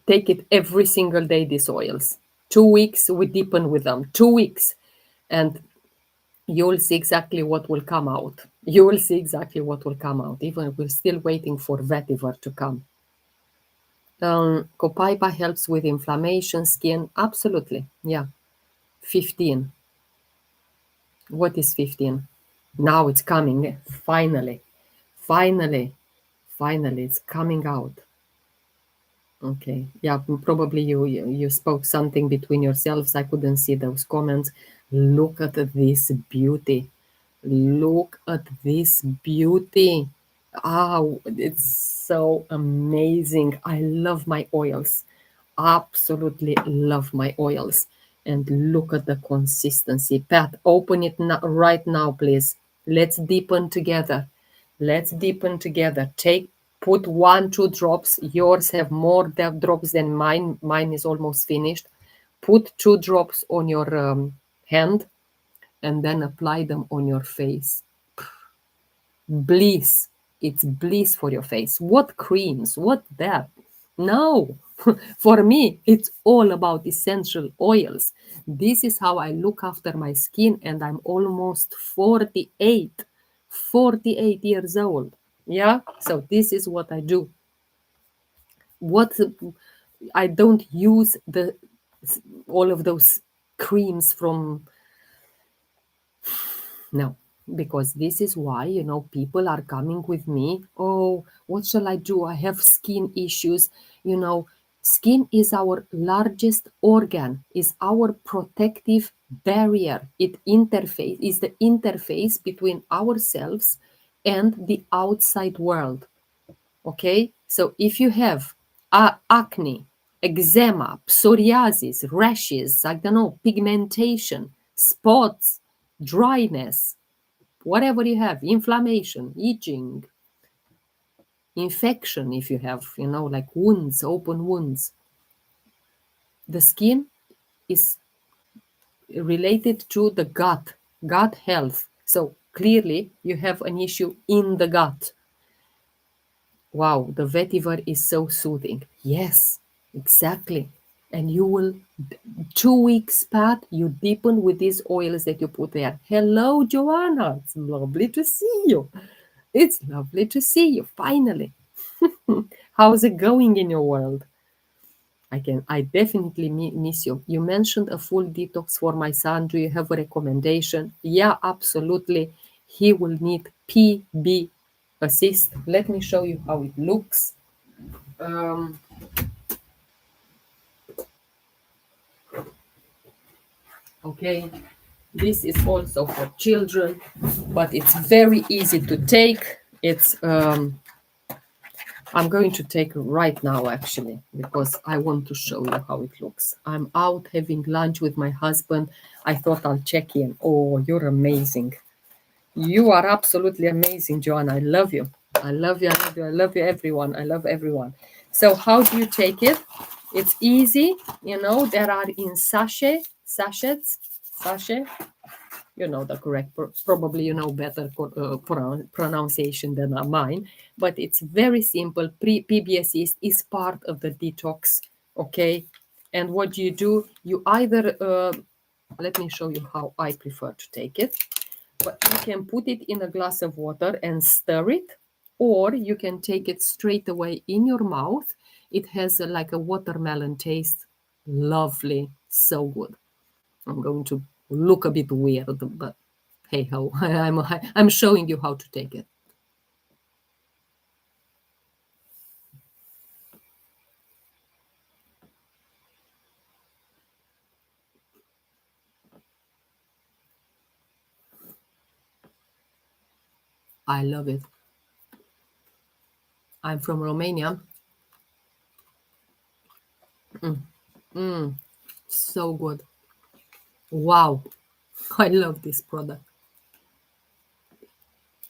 take it every single day. These oils, 2 weeks we deepen with them. 2 weeks, and you'll see exactly what will come out. You will see exactly what will come out. Even we're still waiting for vetiver to come. Copaiba helps with inflammation, skin. Absolutely. Yeah. 15. What is 15? Now it's coming. Finally. Finally. Finally. It's coming out. Okay. Yeah. Probably you spoke something between yourselves. I couldn't see those comments. Look at this beauty. Look at this beauty. Oh, it's so amazing. I love my oils. Absolutely love my oils. And look at the consistency. Pat, open it right now, please. Let's deepen together. Let's deepen together. Put 1, 2 drops. Yours have more drops than mine. Mine is almost finished. Put 2 drops on your hand, and then apply them on your face. Bliss. It's bliss for your face. What creams? What that? No. For me, it's all about essential oils. This is how I look after my skin, and I'm almost 48. 48 years old. Yeah? So this is what I do. What I don't use all of those creams from. No, because this is why, people are coming with me. Oh, what shall I do? I have skin issues. Skin is our largest organ, is our protective barrier. It is the interface between ourselves and the outside world. Okay? So if you have acne, eczema, psoriasis, rashes, I don't know, pigmentation, spots, dryness, whatever you have, inflammation, itching, infection, if you have, like wounds, open wounds. The skin is related to the gut health. So clearly you have an issue in the gut. Wow, the vetiver is so soothing. Yes, exactly. And you will, 2 weeks path, you deepen with these oils that you put there. Hello, Joanna. It's lovely to see you. It's lovely to see you, finally. How's it going in your world? I definitely miss you. You mentioned a full detox for my son. Do you have a recommendation? Yeah, absolutely. He will need PB assist. Let me show you how it looks. Um, okay, this is also for children, but it's very easy to take. I'm going to take it right now, actually, because I want to show you how it looks. I'm out having lunch with my husband. I thought I'll check in. Oh, you're amazing. You are absolutely amazing, Joanna. I love you. I love you. I love you. I love you, everyone. I love everyone. So how do you take it? It's easy. There are in sachets. Sachet. You know the correct, probably you know better pronunciation than mine, but it's very simple. PBS is part of the detox, okay? And what you do, you either, let me show you how I prefer to take it, but you can put it in a glass of water and stir it, or you can take it straight away in your mouth. It has like a watermelon taste. Lovely, so good. I'm going to look a bit weird, but hey ho, I'm showing you how to take it. I love it. I'm from Romania. So good. Wow. I love this product.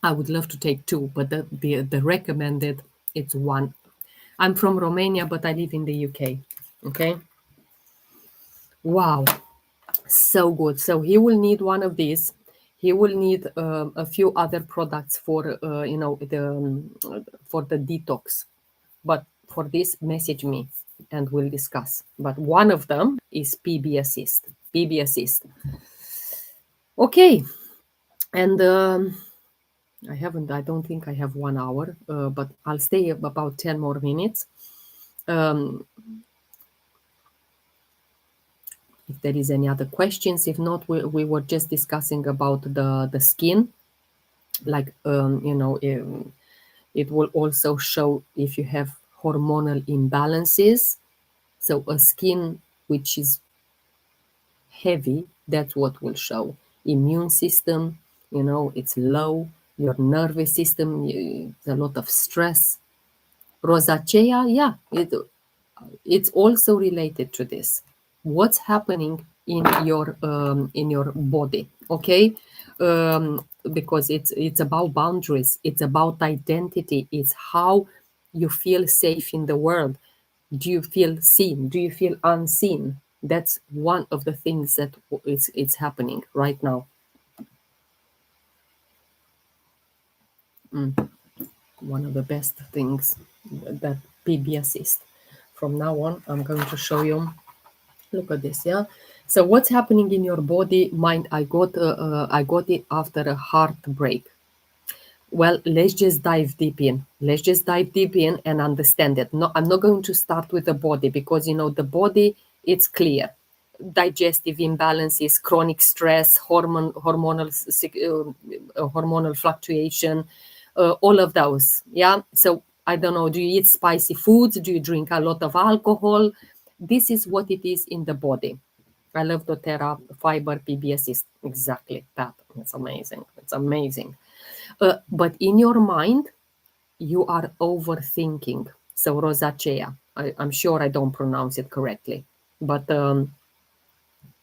I would love to take two, but the recommended, it's one. I'm from Romania, but I live in the UK. Okay. Wow. So good. So he will need one of these. He will need a few other products for for the detox. But for this, message me and we'll discuss. But one of them is PB Assist. PB Assist. Okay. And I don't think I have 1 hour, but I'll stay about 10 more minutes. If there is any other questions, if not, we were just discussing about the skin, like it will also show if you have hormonal imbalances. So a skin which is heavy, that's what will show. Immune system, it's low. Your nervous system, it's a lot of stress. Rosacea, yeah, it's also related to this. What's happening in your body, okay? Because it's about boundaries, it's about identity, it's how you feel safe in the world. Do you feel seen? Do you feel unseen? That's one of the things that it's happening right now. One of the best things that PB Assist. From now on, I'm going to show you. Look at this, yeah. So what's happening in your body, mind? I got it after a heartbreak. Well, let's just dive deep in. Let's just dive deep in and understand it. No, I'm not going to start with the body because the body, it's clear. Digestive imbalances, chronic stress, hormonal fluctuation, all of those. Yeah. So I don't know. Do you eat spicy foods? Do you drink a lot of alcohol? This is what it is in the body. I love doTERRA fiber PBS is exactly that. It's amazing. It's amazing. But in your mind, you are overthinking. So rosacea. I'm sure I don't pronounce it correctly, but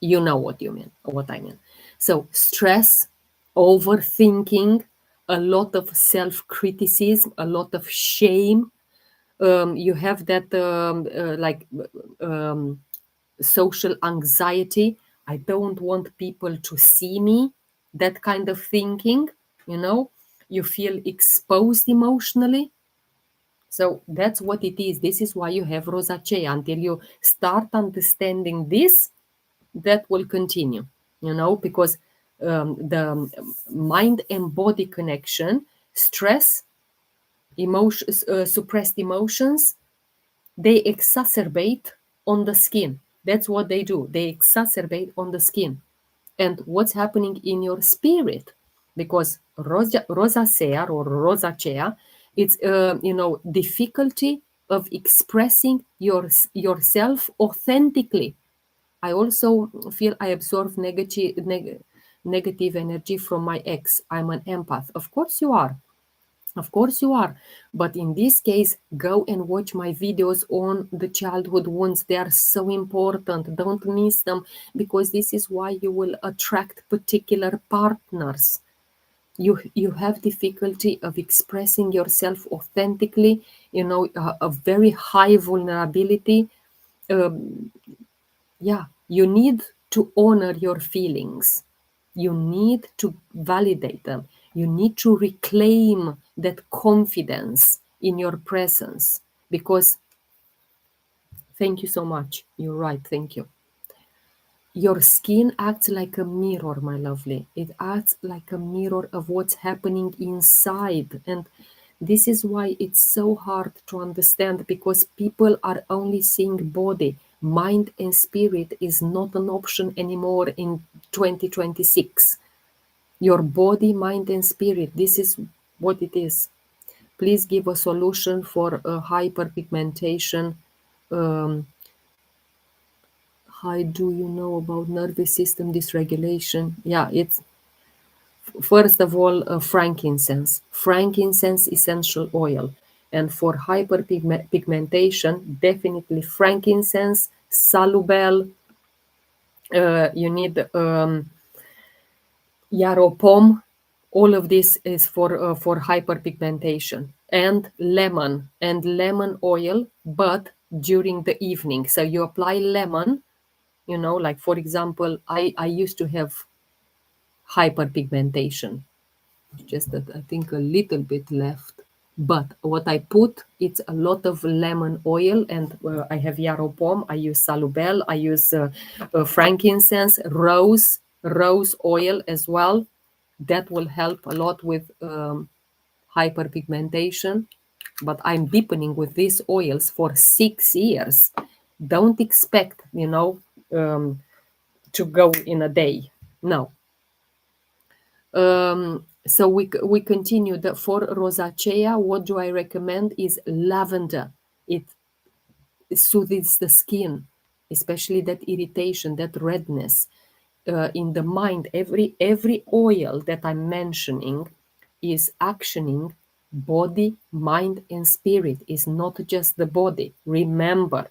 you know what you mean, what I mean. So stress, overthinking, a lot of self-criticism, a lot of shame. You have that social anxiety. I don't want people to see me. That kind of thinking, you know, you feel exposed emotionally. So that's what it is. This is why you have rosacea. Until you start understanding this, that will continue, you know, because the mind and body connection, stress, emotions, suppressed emotions, they exacerbate on the skin. That's what they do. They exacerbate on the skin. And what's happening in your spirit? Because rosacea or rosacea, it's difficulty of expressing yourself authentically. I also feel I absorb negative energy from my ex. I'm an empath. Of course you are. Of course you are. But in this case, go and watch my videos on the childhood wounds. They are so important. Don't miss them, because this is why you will attract particular partners. You have difficulty of expressing yourself authentically, a very high vulnerability. Yeah, you need to honor your feelings. You need to validate them. You need to reclaim that confidence in your presence, because thank you so much. You're right. Thank you. Your skin acts like a mirror, my lovely. It acts like a mirror of what's happening inside. And this is why it's so hard to understand, because people are only seeing body. Mind and spirit is not an option anymore in 2026. Your body, mind, and spirit, this is what it is. Please give a solution for hyperpigmentation. Um, how do you know about nervous system dysregulation? Yeah, it's first of all frankincense essential oil. And for hyperpigmentation, definitely frankincense, salubel. You need yarrow pom. All of this is for hyperpigmentation. And lemon oil, but during the evening. So you apply lemon, like for example, I used to have hyperpigmentation, just that I think a little bit left. But what I put, it's a lot of lemon oil, and I have yarrow pom, I use salubel, I use frankincense, rose oil as well. That will help a lot with hyperpigmentation. But I'm deepening with these oils for 6 years. Don't expect, to go in a day. No. So we continue. For rosacea, what do I recommend is lavender. It soothes the skin, especially that irritation, that redness in the mind. Every oil that I'm mentioning is actioning body, mind, and spirit. Is not just the body. Remember,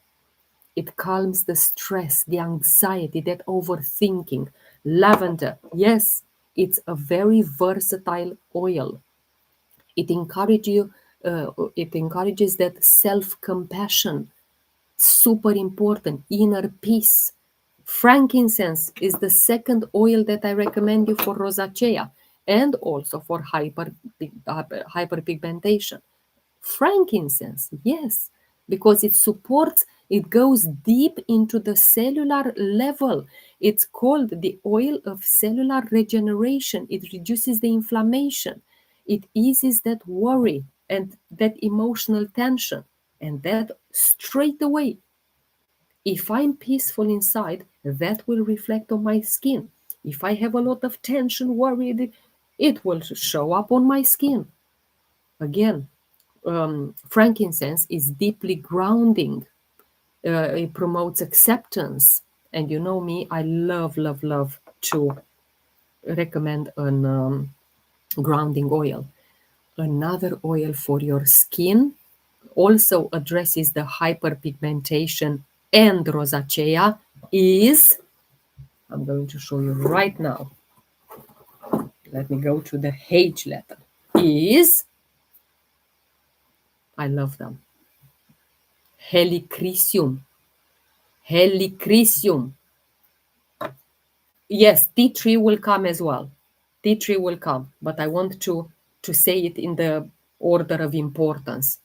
it calms the stress, the anxiety, that overthinking. Lavender, yes, it's a very versatile oil. It encourages you. It encourages that self-compassion. Super important. Inner peace. Frankincense is the second oil that I recommend you for rosacea and also for hyperpigmentation. Frankincense, yes, because it supports, it goes deep into the cellular level. It's called the oil of cellular regeneration. It reduces the inflammation. It eases that worry and that emotional tension. And that straight away, if I'm peaceful inside, that will reflect on my skin. If I have a lot of tension, worry, it will show up on my skin. Again, frankincense is deeply grounding. It promotes acceptance. And you know me, I love, love, love to recommend an grounding oil. Another oil for your skin, also addresses the hyperpigmentation and rosacea is, I'm going to show you right now. Let me go to the H letter. Is, I love them, Helichrysum. Helichrysum. Yes, tea tree will come as well. Tea tree will come, but I want to say it in the order of importance.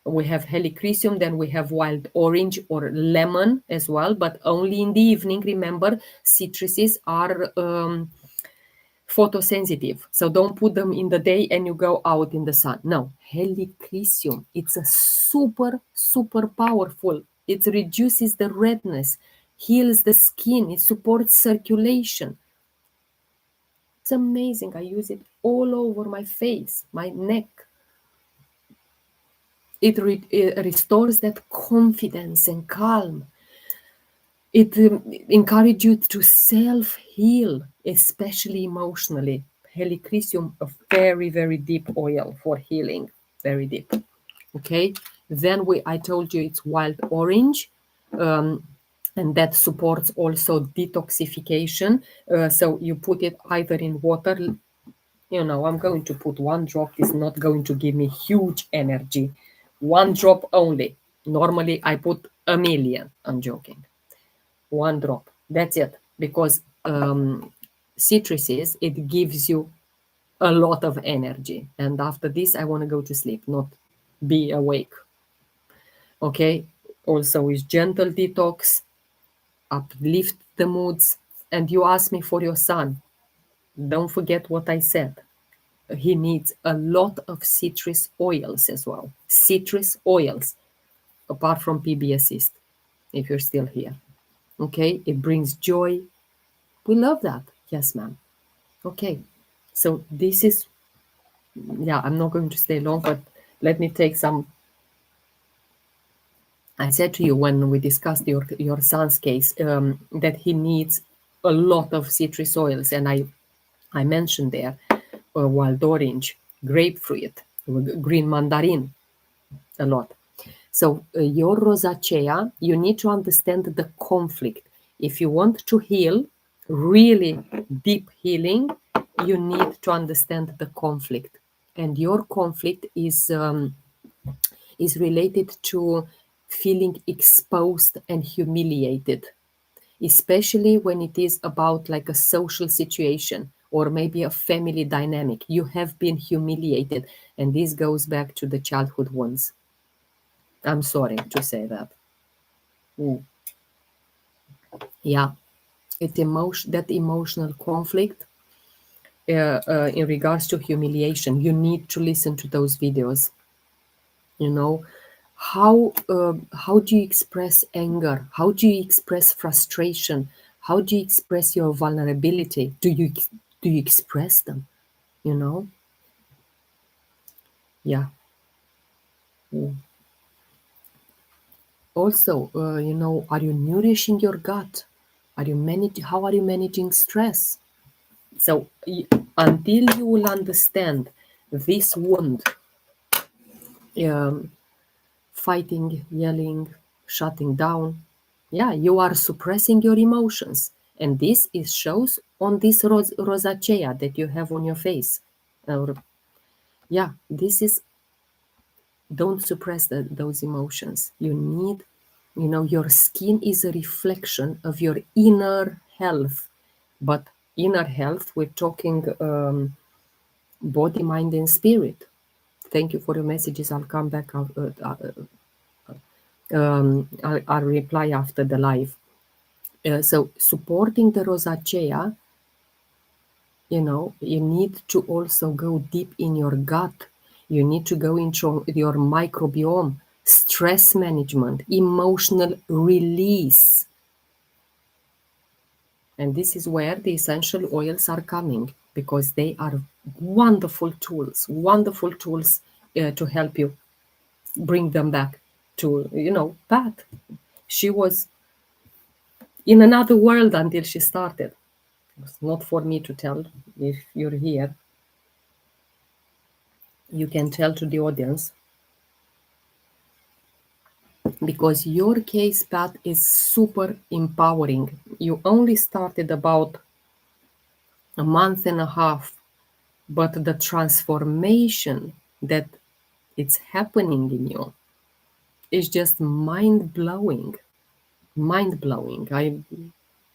We have Helichrysum, then we have wild orange or lemon as well, but only in the evening. Remember, citruses are photosensitive, so don't put them in the day and you go out in the sun. No, Helichrysum, it's a super powerful. It reduces the redness, heals the skin, it supports circulation. It's amazing. I use it all over my face, my neck. It restores that confidence and calm. It encourages you to self-heal, especially emotionally. Helichrysum, a very deep oil for healing, very deep. Okay, then I told you it's wild orange, and that supports also detoxification. So you put it either in water. I'm going to put 1 drop. It's not going to give me huge energy. 1 drop only. Normally I put 1 million. I'm joking. 1 drop. That's it. Because citruses, it gives you a lot of energy. And after this, I want to go to sleep, not be awake. Okay. Also is gentle detox, uplift the moods. And you asked me for your son. Don't forget what I said. He needs a lot of citrus oils as well. Citrus oils, apart from PB Assist, if you're still here. Okay, it brings joy. We love that. Yes, ma'am. Okay, so this is, yeah, I'm not going to stay long, but let me take some. I said to you when we discussed your son's case that he needs a lot of citrus oils, and I mentioned there wild orange, grapefruit, green mandarin, a lot. So your rosacea, you need to understand the conflict. If you want to heal, really deep healing, you need to understand the conflict. And your conflict is related to feeling exposed and humiliated, especially when it is about like a social situation or maybe a family dynamic. You have been humiliated, and this goes back to the childhood wounds. I'm sorry to say that. Yeah, that emotional conflict in regards to humiliation. You need to listen to those videos. How do you express anger? How do you express frustration? How do you express your vulnerability? Do you express them? You know? Yeah. Also, are you nourishing your gut? How are you managing stress? So until you will understand this wound, fighting, yelling, shutting down, yeah, you are suppressing your emotions. And this shows on this rosacea that you have on your face. Yeah, this is, don't suppress those emotions. You need, your skin is a reflection of your inner health. But inner health, we're talking body, mind, and spirit. Thank you for your messages. I'll come back. I'll reply after the live. So supporting the rosacea, you need to also go deep in your gut. You need to go into your microbiome, stress management, emotional release. And this is where the essential oils are coming, because they are wonderful tools to help you bring them back to, Pat. She was in another world until she started. It's not for me to tell. If you're here, you can tell to the audience. because your case path is super empowering. You only started about a month and a half, but the transformation that it's happening in you is just mind blowing. Mind blowing.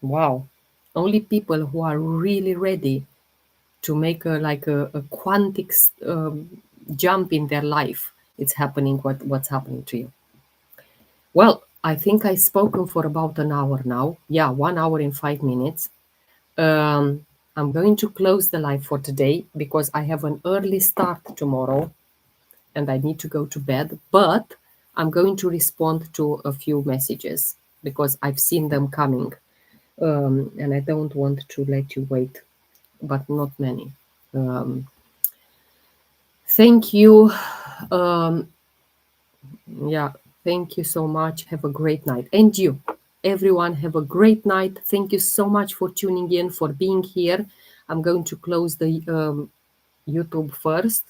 Wow. Only people who are really ready to make a quantic jump in their life, it's happening what's happening to you. Well, I think I've spoken for about an hour now. Yeah, 1 hour and 5 minutes. I'm going to close the live for today because I have an early start tomorrow and I need to go to bed. But I'm going to respond to a few messages because I've seen them coming, and I don't want to let you wait, but not many. Um, thank you. Um, yeah, thank you so much. Have a great night. And you, everyone, have a great night. Thank you so much for tuning in, for being here. I'm going to close the YouTube first.